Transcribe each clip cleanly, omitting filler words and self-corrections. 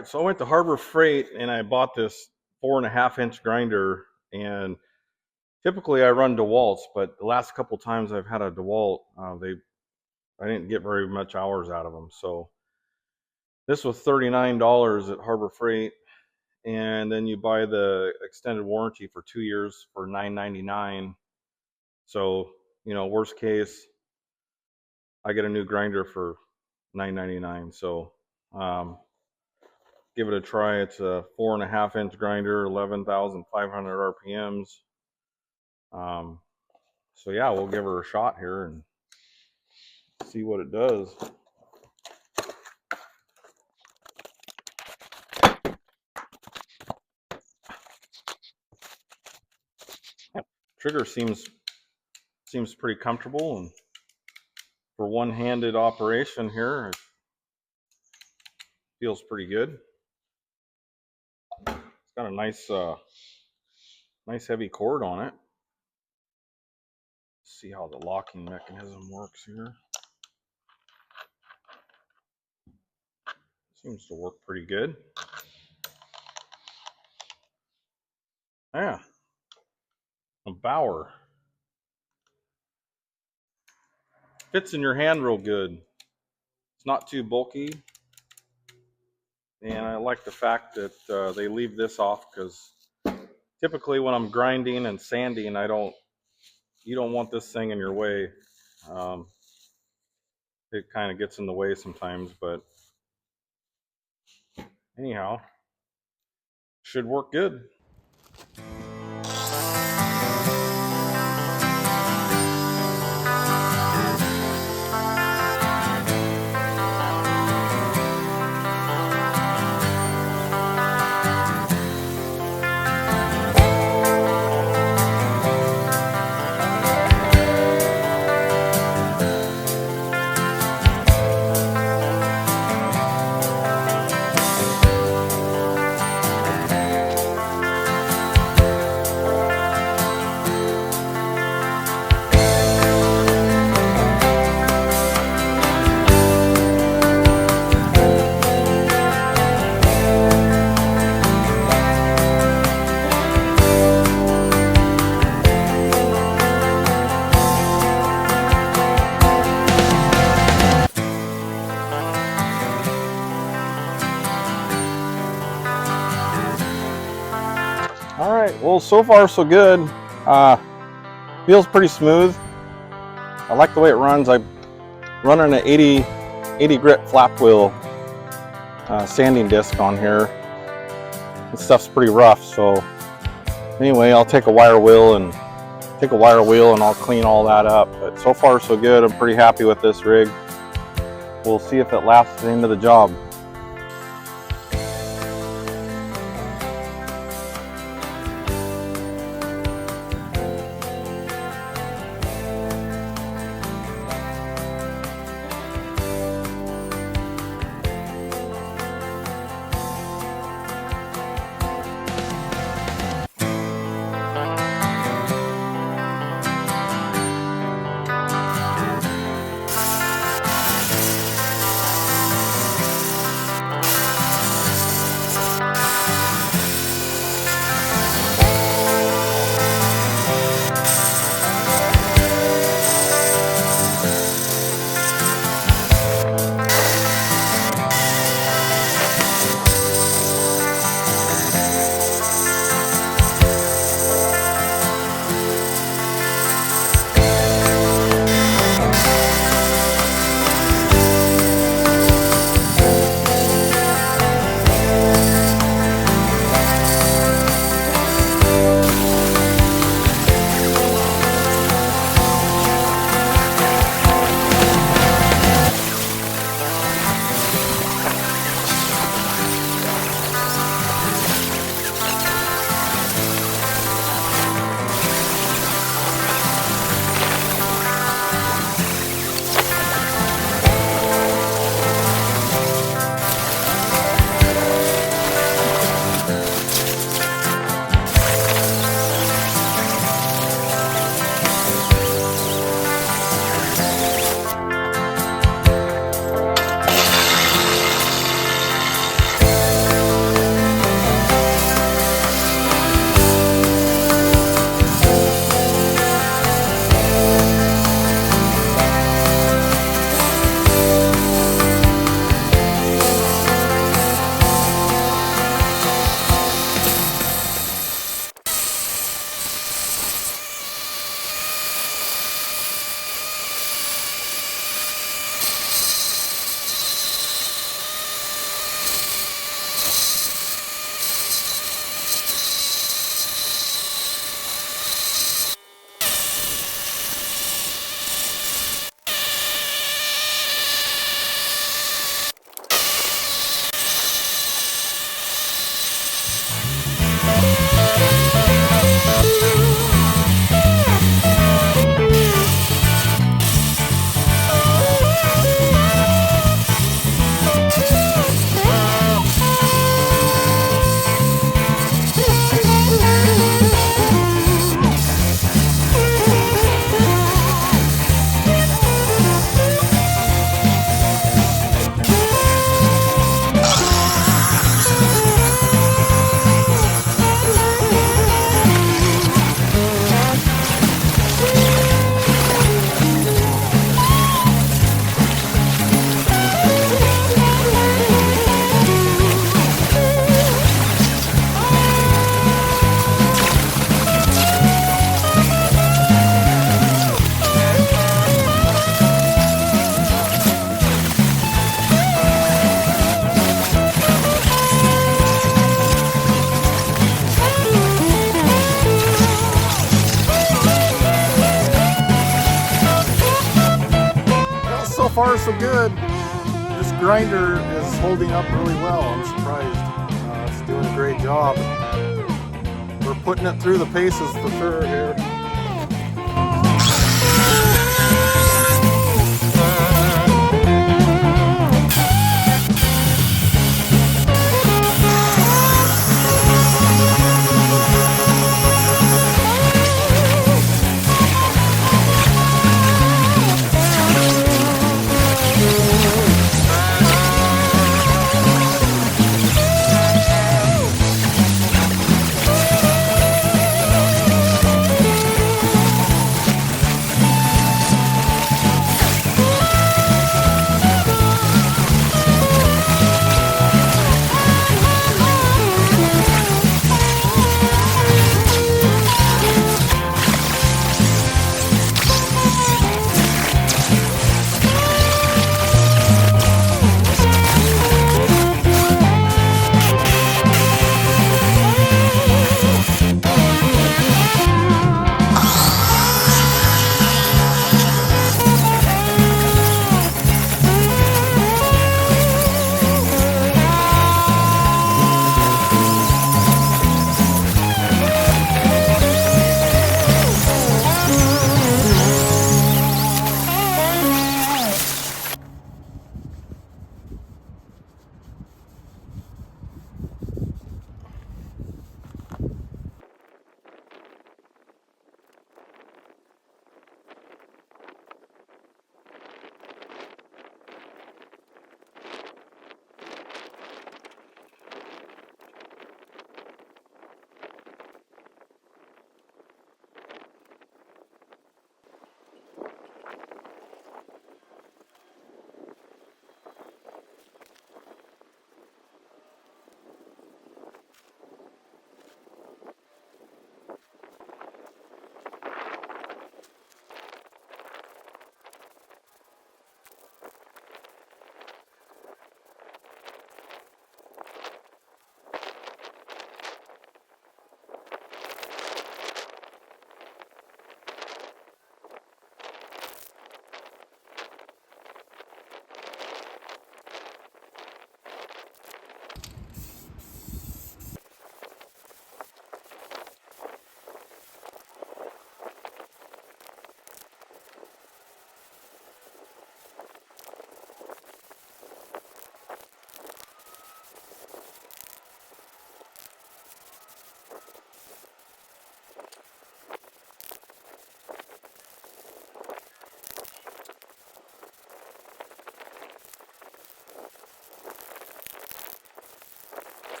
right, so I went to Harbor Freight and I bought this 4.5-inch grinder, and typically I run DeWalt's, but the last couple times I've had a DeWalt, I didn't get very much hours out of them. So this was $39 at Harbor Freight, and then you buy the extended warranty for 2 years for $9.99. So, you know, worst case, I get a new grinder for $9.99. So give it a try. It's a 4.5-inch grinder, 11,500 RPMs. So yeah, we'll give her a shot here and see what it does. Trigger seems pretty comfortable, and for one-handed operation here, it feels pretty good. It's got a nice heavy cord on it. Let's see how the locking mechanism works here. Seems to work pretty good. Yeah, a Bauer. Fits in your hand real good. It's not too bulky, and I like the fact that they leave this off, because typically when I'm grinding and sanding, you don't want this thing in your way. It kind of gets in the way sometimes, but anyhow, should work good. All right, well, so far so good. Feels pretty smooth. I like the way it runs. I'm running an 80 grit flap wheel sanding disc on here. This stuff's pretty rough, so anyway, I'll take a wire wheel and I'll clean all that up. But so far so good. I'm pretty happy with this rig. We'll see if it lasts the end of the job. far so good. This grinder is holding up really well. I'm surprised. It's doing a great job. We're putting it through the paces for sure here.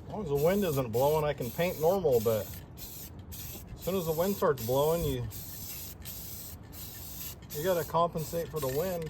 As long as the wind isn't blowing, I can paint normal, but as soon as the wind starts blowing, you gotta compensate for the wind.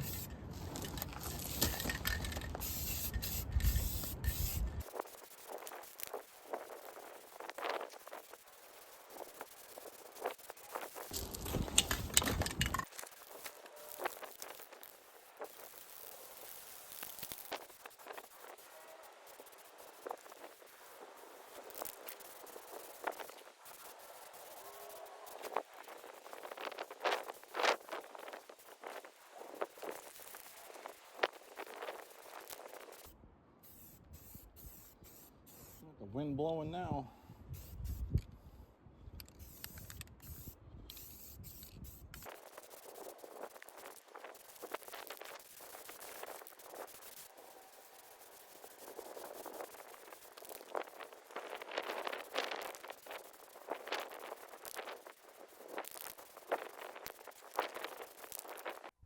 The wind blowing now.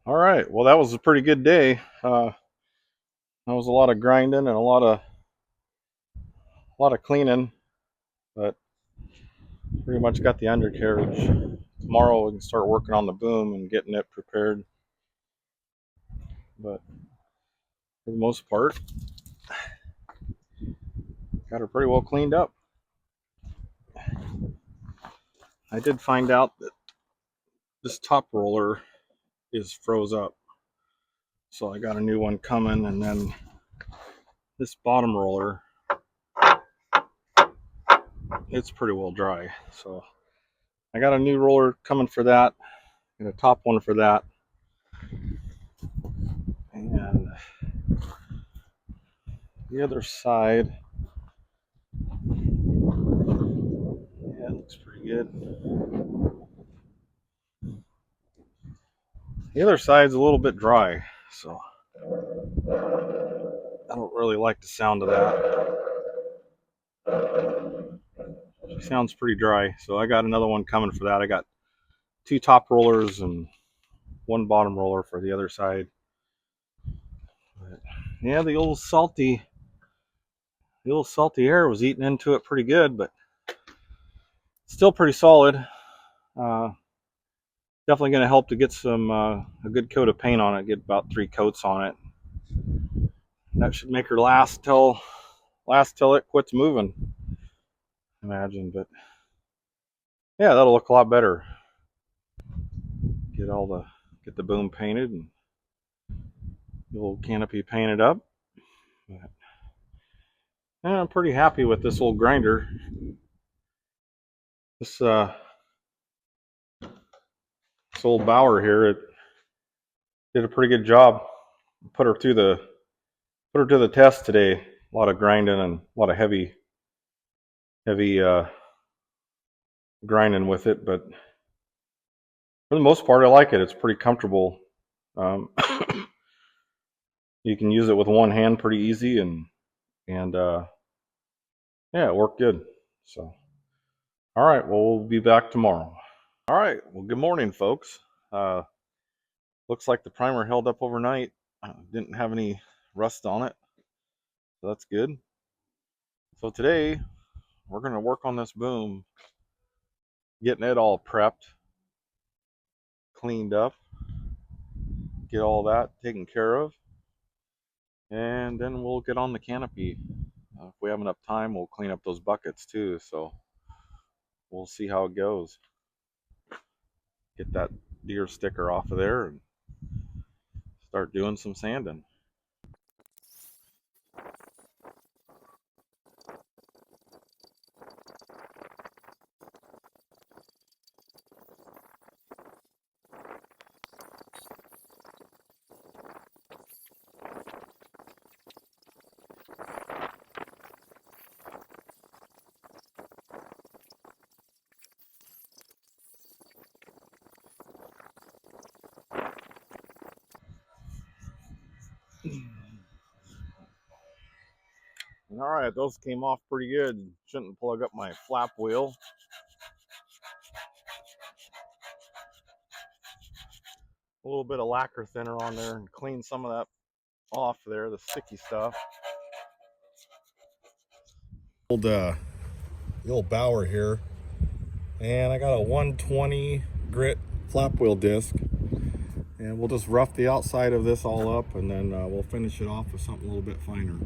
All right. Well, that was a pretty good day. That was a lot of grinding and a lot of cleaning, but pretty much got the undercarriage. Tomorrow we can start working on the boom and getting it prepared. But for the most part, got her pretty well cleaned up. I did find out that this top roller is froze up, so I got a new one coming, and then this bottom roller, it's pretty well dry. So I got a new roller coming for that, and a top one for that. And the other side, yeah, it looks pretty good. The other side's a little bit dry, so I don't really like the sound of that. It sounds pretty dry, so I got another one coming for that. I got 2 top rollers and 1 bottom roller for the other side. But yeah, the old salty air was eating into it pretty good, but still pretty solid. Definitely going to help to get some a good coat of paint on it. Get about 3 coats on it. That should make her last till it quits moving. Imagine, but yeah, that'll look a lot better. Get the boom painted and the old canopy painted up. But yeah, I'm pretty happy with this old grinder. This old Bauer here, it did a pretty good job. Put her to the test today. A lot of grinding and a lot of heavy grinding with it, but for the most part, I like it. It's pretty comfortable. You can use it with one hand pretty easy, and yeah, it worked good. So, all right, well, we'll be back tomorrow. All right, well, good morning, folks. Looks like the primer held up overnight. Didn't have any rust on it, so that's good. So today, we're gonna work on this boom, getting it all prepped, cleaned up, get all that taken care of, and then we'll get on the canopy. If we have enough time, we'll clean up those buckets too, so we'll see how it goes. Get that deer sticker off of there and start doing some sanding. All right, those came off pretty good. Shouldn't plug up my flap wheel. A little bit of lacquer thinner on there and clean some of that off there, the sticky stuff. The old Bauer here, and I got a 120 grit flap wheel disc, and we'll just rough the outside of this all up, and then we'll finish it off with something a little bit finer.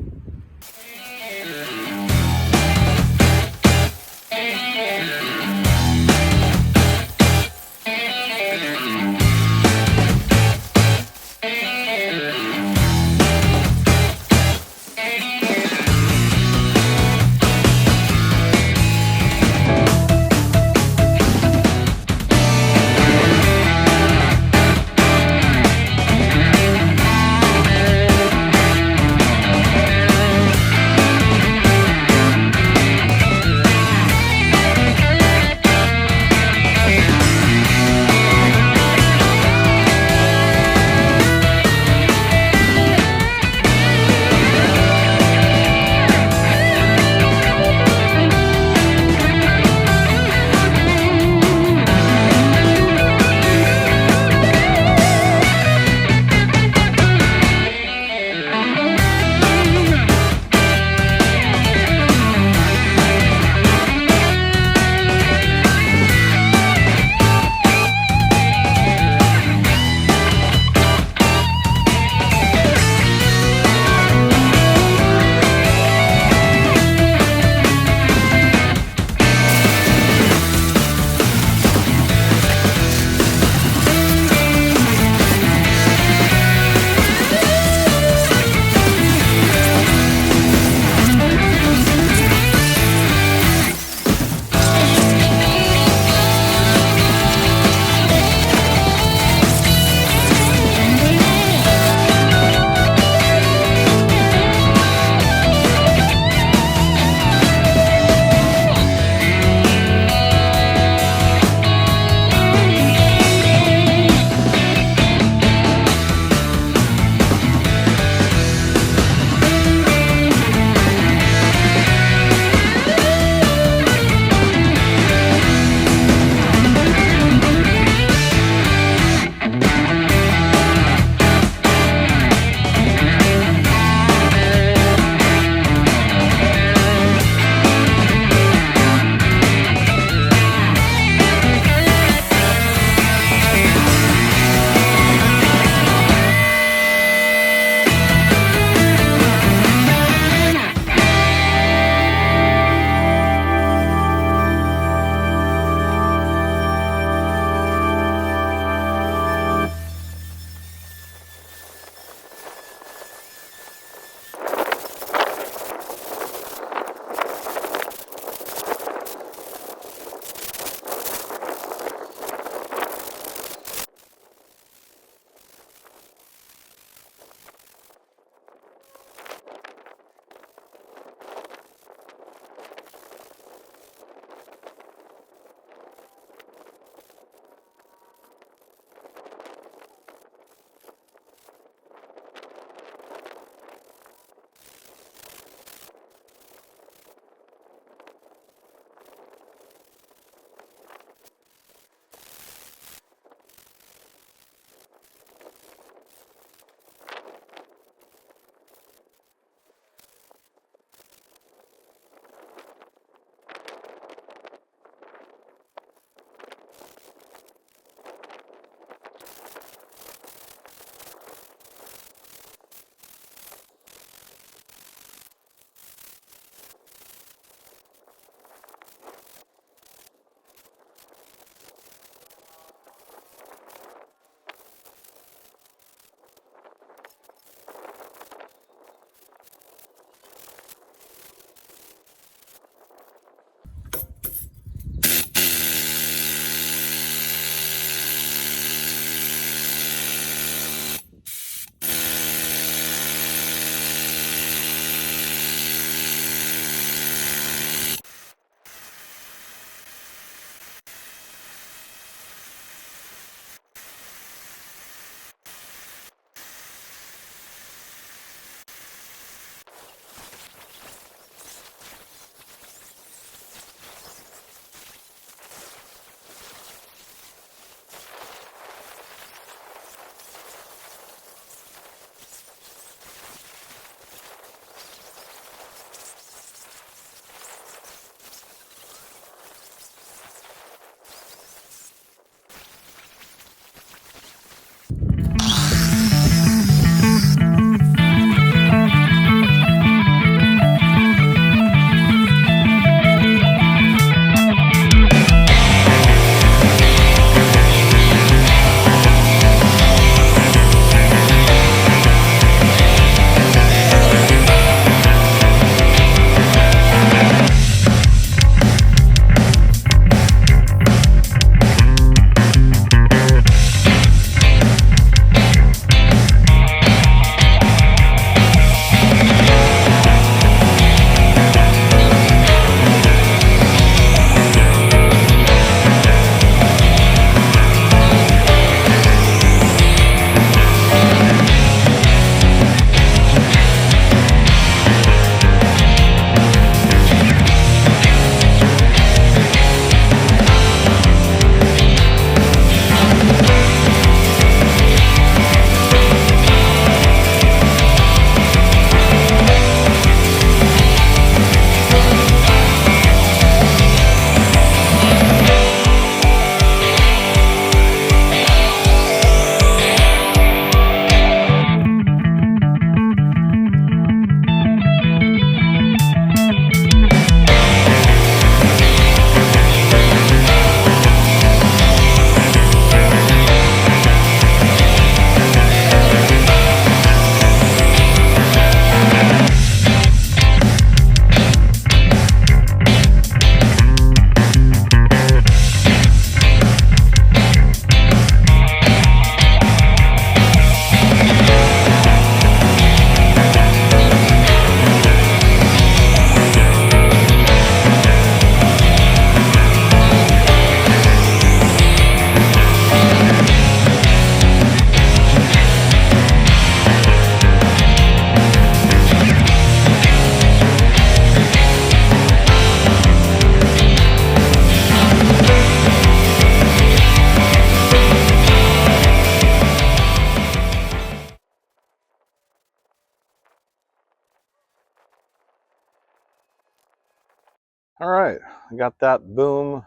All right, I got that boom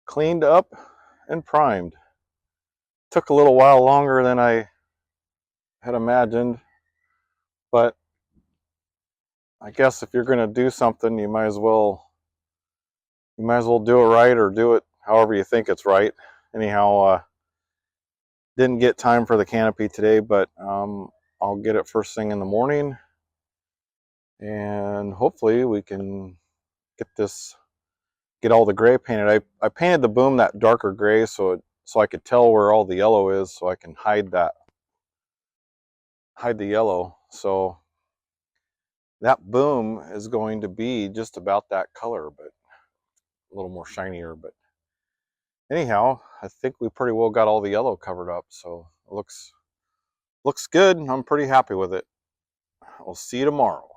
cleaned up and primed. Took a little while longer than I had imagined, but I guess if you're going to do something, you might as well do it right, or do it however you think it's right. Anyhow, didn't get time for the canopy today, but I'll get it first thing in the morning, and hopefully we can get all the gray painted. I painted the boom that darker gray so I could tell where all the yellow is, so I can hide the yellow. So that boom is going to be just about that color, but a little more shinier. But anyhow, I think we pretty well got all the yellow covered up, so it looks good. I'm pretty happy with it. I'll see you tomorrow.